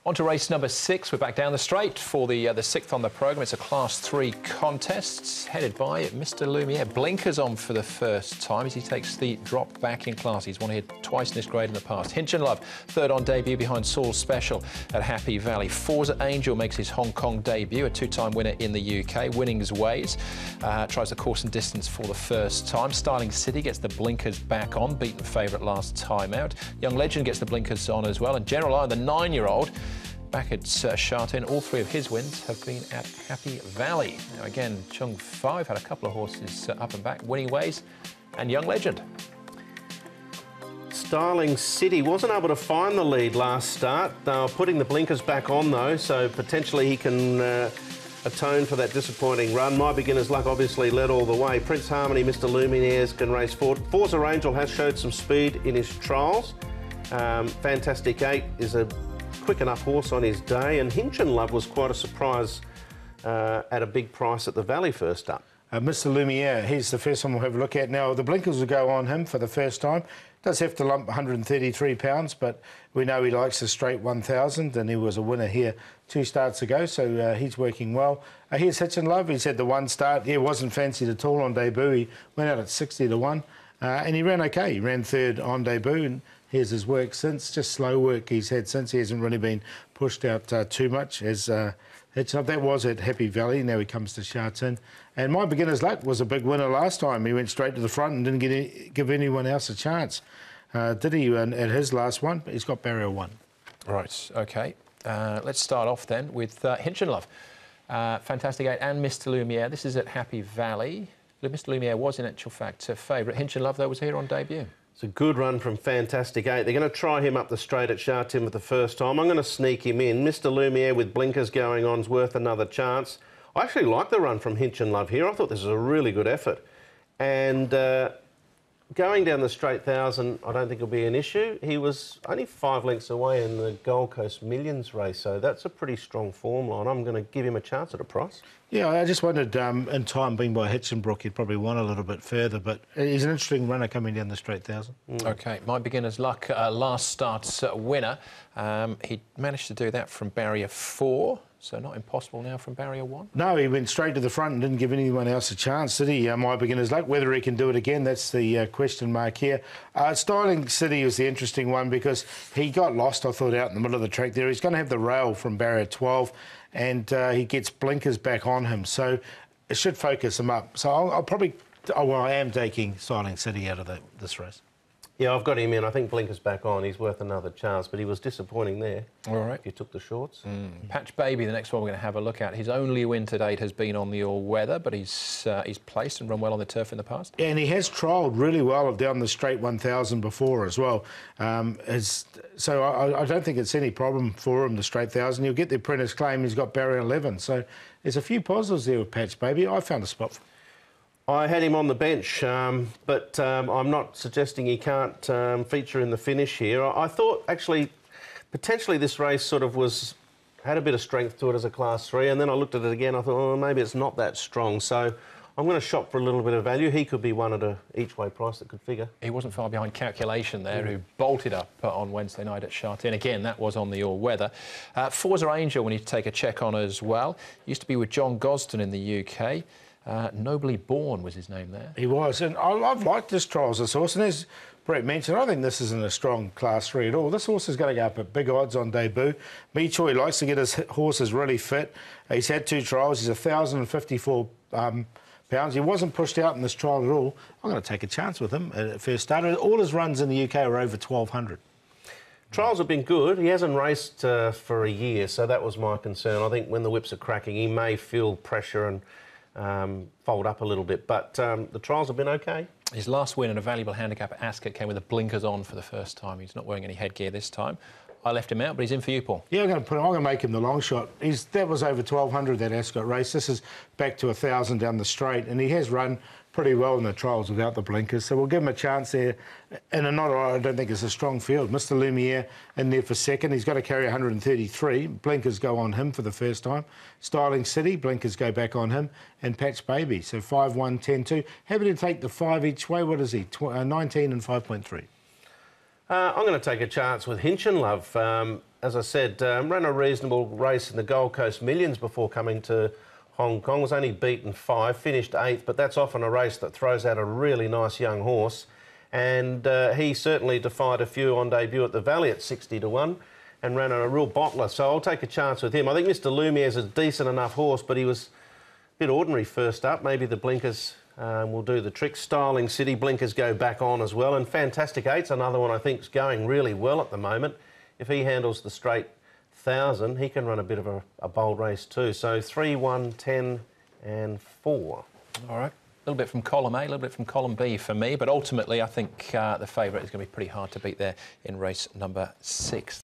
On to race number 6. We're back down the straight for the 6th on the programme. It's a Class 3 contest headed by Mr Lumiere. Blinkers on for the first time as he takes the drop back in class. He's won here twice in this grade in the past. Hinch and Love, third on debut behind Saul's Special at Happy Valley. Forza Angel makes his Hong Kong debut, a two-time winner in the UK. Winning's Ways tries the course and distance for the first time. Styling City gets the blinkers back on, beaten favourite last time out. Young Legend gets the blinkers on as well. And General Iron, the 9-year-old, back at Sha Tin. All 3 of his wins have been at Happy Valley. Now again, Chung 5 had a couple of horses up and back. Winning Ways and Young Legend. Styling City wasn't able to find the lead last start. They were putting the blinkers back on though, so potentially he can atone for that disappointing run. My Beginner's Luck obviously led all the way. Prince Harmony, Mr Lumiere's can race forward. Forza Angel has showed some speed in his trials. Fantastic 8 is a quick enough horse on his day, and Hinch and Love was quite a surprise at a big price at the Valley first up. Mr Lumiere, he's the first one we'll have a look at. Now, the blinkers will go on him for the first time. Does have to lump £133, but we know he likes the straight 1,000, and he was a winner here 2 starts ago, so he's working well. Here's Hinch and Love. He's had the 1 start. He wasn't fancied at all on debut. He went out at 60 to 1, and he ran okay. He ran 3rd on debut, and here's his work since. Just slow work he's had since. He hasn't really been pushed out too much. As that was at Happy Valley. Now he comes to Sha Tin. And My Beginner's Luck was a big winner last time. He went straight to the front and didn't give anyone else a chance. Did he at his last one? But he's got barrier 1. Right, OK. Let's start off then with Hinch and Love. Fantastic 8 and Mr Lumiere. This is at Happy Valley. Mr Lumiere was in actual fact favourite. Hinch and Love, though, was here on debut. It's a good run from Fantastic 8. They're going to try him up the straight at Sha Tin for the first time. I'm going to sneak him in. Mr Lumiere with blinkers going on is worth another chance. I actually like the run from Hinch and Love here. I thought this was a really good effort. And going down the straight 1,000, I don't think will be an issue. He was only 5 lengths away in the Gold Coast Millions race, so that's a pretty strong form line. I'm going to give him a chance at a price. Yeah, I just wondered, in time being by Hitchenbrook, he'd probably won a little bit further, but he's an interesting runner coming down the straight 1,000. OK, My Beginner's Luck, last start's winner. He managed to do that from barrier 4. So not impossible now from barrier 1? No, he went straight to the front and didn't give anyone else a chance, did he? My Beginner's Luck. Whether he can do it again, that's the question mark here. Styling City was the interesting one because he got lost, I thought, out in the middle of the track there. He's going to have the rail from barrier 12 and he gets blinkers back on him. So it should focus him up. So I'll probably... Oh, well, I am taking Styling City out of this race. Yeah, I've got him in. I think blinkers back on. He's worth another chance, but he was disappointing there. All right. If you took the shorts. Patch Baby, the next one we're going to have a look at. His only win to date has been on the all-weather, but he's placed and run well on the turf in the past. Yeah, and he has trialled really well down the straight 1,000 before as well. So I don't think it's any problem for him, the straight 1,000. He'll get the apprentice claim. He's got barrier 11. So there's a few positives there with Patch Baby. I found a spot for him. I had him on the bench, but I'm not suggesting he can't feature in the finish here. I thought, actually, potentially this race sort of had a bit of strength to it as a Class 3, and then I looked at it again, I thought, oh, maybe it's not that strong. So I'm going to shop for a little bit of value. He could be one at a each-way price that could figure. He wasn't far behind Calculation there, who bolted up on Wednesday night at Sha Tin. Again, that was on the all-weather. Forza Angel, we need to take a check on as well. Used to be with John Gosden in the UK. Nobly Born was his name there. He was, and I've liked this trials, this horse, and as Brett mentioned, I think this isn't a strong Class 3 at all. This horse is going to go up at big odds on debut. Me Choi likes to get his horses really fit. He's had 2 trials. He's 1,054 pounds. He wasn't pushed out in this trial at all. I'm going to take a chance with him at first starter. All his runs in the UK are over 1,200. Trials have been good. He hasn't raced for a year, so that was my concern. I think when the whips are cracking, he may feel pressure and fold up a little bit, but the trials have been okay. His last win in a valuable handicap at Ascot came with the blinkers on for the first time. He's not wearing any headgear this time. I left him out, but he's in for you, Paul. Yeah, I'm going to make him the long shot. That was over 1,200, that Ascot race. This is back to 1,000 down the straight, and he has run pretty well in the trials without the blinkers, so we'll give him a chance there. And I don't think it's a strong field. Mr Lumiere in there for second. He's got to carry 133. Blinkers go on him for the first time. Styling City, blinkers go back on him. And Patch Baby, so 5-1, 10-2. Happy to take the 5 each way. What is he? 19 and 5.3. I'm going to take a chance with Hinchinlove. As I said, ran a reasonable race in the Gold Coast Millions before coming to Hong Kong. Was only beaten 5, finished 8th, but that's often a race that throws out a really nice young horse. And he certainly defied a few on debut at the Valley at 60 to 1 and ran a real bottler. So I'll take a chance with him. I think Mr. Lumiere's a decent enough horse, but he was a bit ordinary first up. Maybe the blinkers will do the trick. Styling City blinkers go back on as well. And Fantastic Eight's another one I think is going really well at the moment. If he handles the straight 1,000, he can run a bit of a bold race too. So 3, 1, 10 and 4. All right. A little bit from column A, a little bit from column B for me, but ultimately I think the favourite is going to be pretty hard to beat there in race number 6.